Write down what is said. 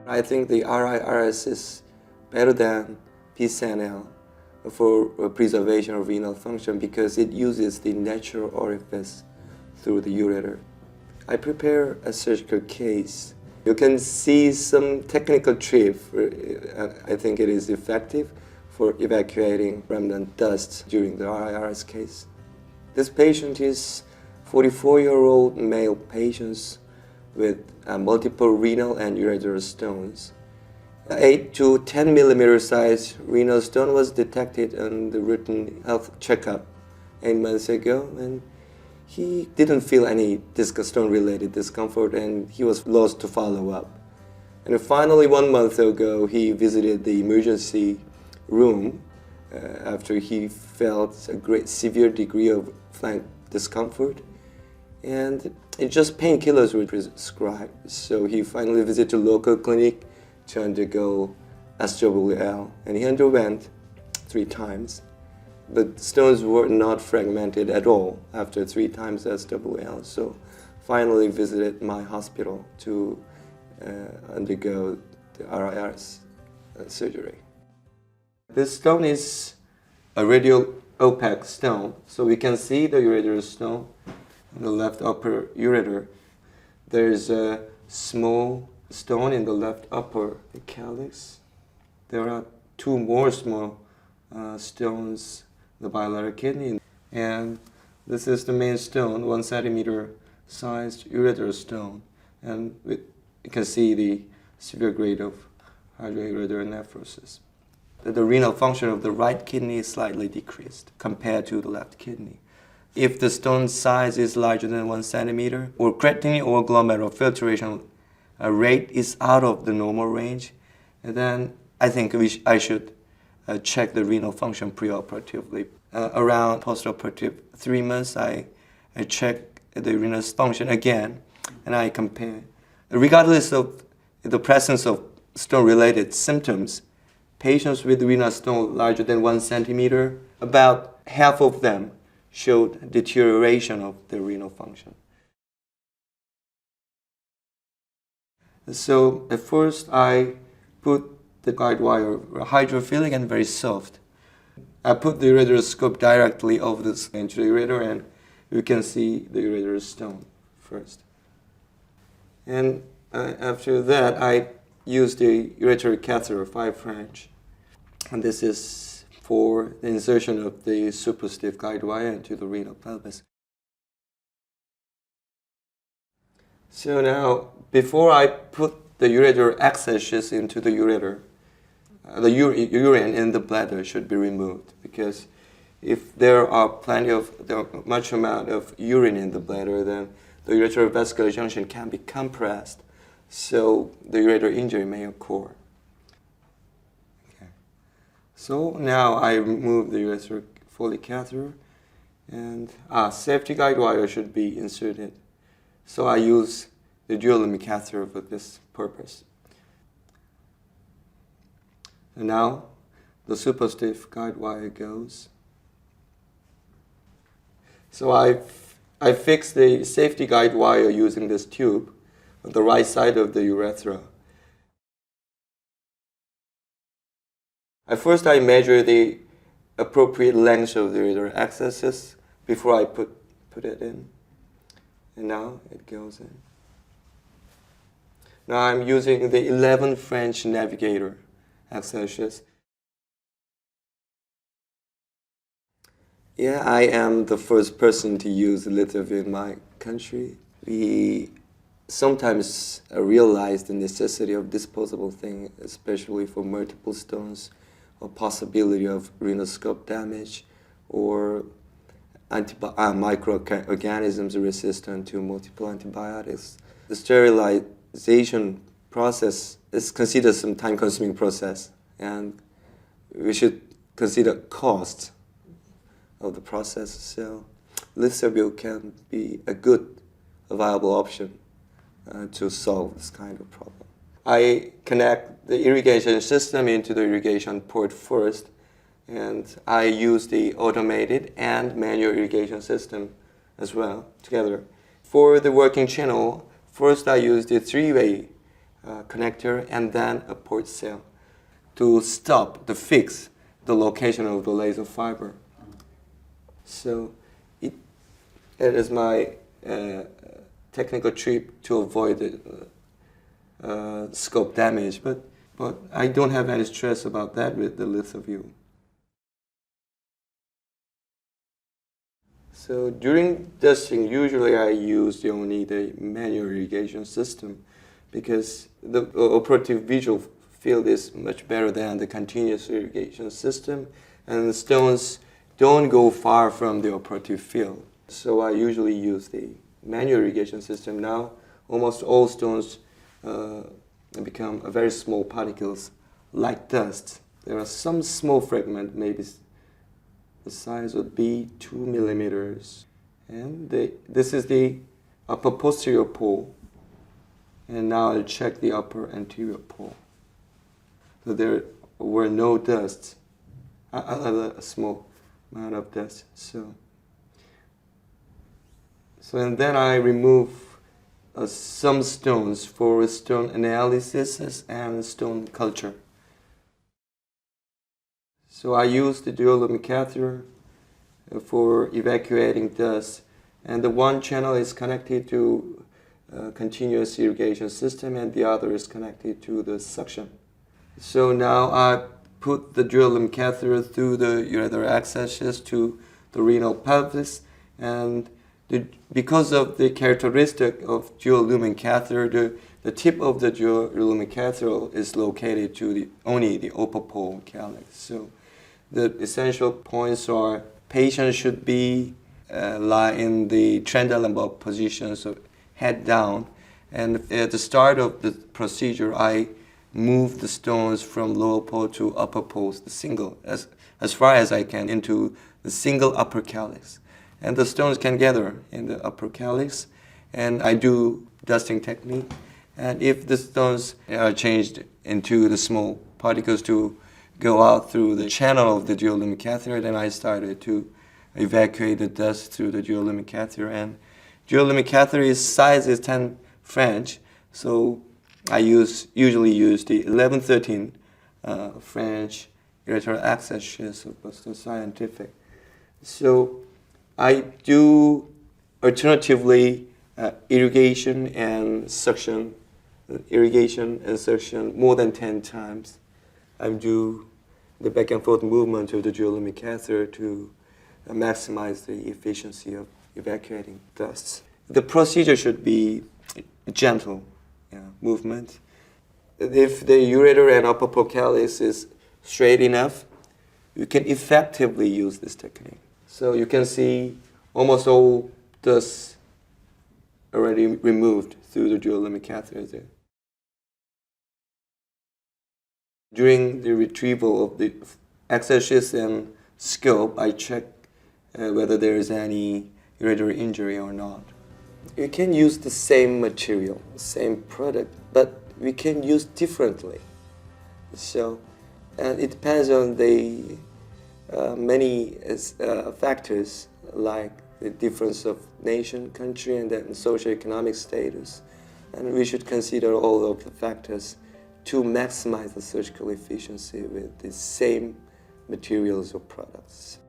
I think the RIRS is better than PCNL for preservation of renal function because it uses the natural orifice through the ureter. I prepare a surgical case. You can see some technical trick. I think it is effective for evacuating remnant dust during the RIRS case. This patient is 44-year-old male patient with multiple renal and ureteral stones. 8 to 10 millimeter size renal stone was detected on the routine health checkup 8 months ago, and he didn't feel any stone-related discomfort, and he was lost to follow up. And finally, 1 month ago, he visited the emergency room after he felt a severe degree of flank discomfort, and just painkillers were prescribed. So he finally visited a local clinic to undergo SWL, and he underwent 3 times. But stones were not fragmented at all after 3 times SWL. So finally visited my hospital to undergo the RIRS surgery. This stone is a radial opaque stone, so we can see the ureteral stone in the left upper ureter. There is a small stone in the left upper calyx. There are 2 more small stones in the bilateral kidney, and this is the main stone, 1 centimeter sized ureteral stone, and you can see the severe grade of hydroureteral nephrosis. The renal function of the right kidney is slightly decreased compared to the left kidney. If the stone size is larger than 1 centimeter, or creatinine or glomerular filtration rate is out of the normal range, then I think I should check the renal function preoperatively. Around postoperative 3 months, I check the renal function again, and I compare. Regardless of the presence of stone-related symptoms, patients with renal stone larger than 1 centimeter, about half of them showed deterioration of the renal function. So at first I put the guide wire hydrophilic and very soft. I put the ureteral scope directly over the into the ureter, and you can see the ureteral stone first. And after that, I used the ureteral catheter 5 French, and this is for the insertion of the super-stiff guide wire into the renal pelvis. So now, before I put the ureteral access sheath into the ureter, the urine in the bladder should be removed, because if there are much amount of urine in the bladder, then the ureteral vascular junction can be compressed, so the ureteral injury may occur. Okay. So now I remove the ureteral Foley catheter, and safety guide wire should be inserted. So I use the dual lumen catheter for this purpose. And now the super stiff guide wire goes. So I fix the safety guide wire using this tube on the right side of the urethra. First I measure the appropriate length of the ureteral accesses before I put it in. And now it goes in. Now I'm using the 11 French Navigator accesses. Yeah, I am the first person to use lithotripsy in my country. We sometimes realize the necessity of disposable things, especially for multiple stones, or possibility of renal scope damage, or microorganisms resistant to multiple antibiotics. The sterilization process is considered some time-consuming process, and we should consider cost of the process. So lithotripsy can be a viable option to solve this kind of problem. I connect the irrigation system into the irrigation port first, and I use the automated and manual irrigation system as well together. For the working channel, first I use the 3-way connector and then a port cell to fix the location of the laser fiber. So it is my technical trick to avoid the scope damage, but I don't have any stress about that with the LithoView. So during dusting, usually I use only the manual irrigation system because the operative visual field is much better than the continuous irrigation system, and the stones don't go far from the operative field. So I usually use the manual irrigation system. Now almost all stones become very small particles like dust. There are some small fragments, maybe the size would be 2 millimeters. And this is the upper posterior pole. And now I'll check the upper anterior pole. So there were no dust, a small amount of dust. So and then I remove some stones for stone analysis and stone culture. So I use the dual lumen catheter for evacuating dust, and the one channel is connected to continuous irrigation system and the other is connected to the suction. So now I put the dual lumen catheter through the ureteral access sheath to the renal pelvis, and because of the characteristic of dual lumen catheter, the tip of the dual lumen catheter is located to only the upper pole calyx. So the essential points are patient should be lie in the trendalumbar position, so head down. And at the start of the procedure, I move the stones from lower pole to upper pole, the single, as far as I can, into the single upper calyx. And the stones can gather in the upper calyx, and I do dusting technique. And if the stones are changed into the small particles to go out through the channel of the dual lumen catheter, then I started to evacuate the dust through the dual lumen catheter. And dual lumen catheter size is 10 French, so I usually use the 11-13 French ureteral access sheath of Boston Scientific. So I do alternatively irrigation and suction, more than 10 times. I do the back and forth movement of the dual lumen catheter to maximize the efficiency of evacuating dust. The procedure should be gentle movement. If the ureter and upper pole calyx is straight enough, you can effectively use this technique. So you can see almost all dust already removed through the dual lumen catheter there. During the retrieval of the access sheath and scope, I check whether there is any ureteral injury or not. You can use the same material, same product, but we can use differently. So, and it depends on the many factors like the difference of nation, country, and then socioeconomic status. And we should consider all of the factors to maximize the surgical efficiency with the same materials or products.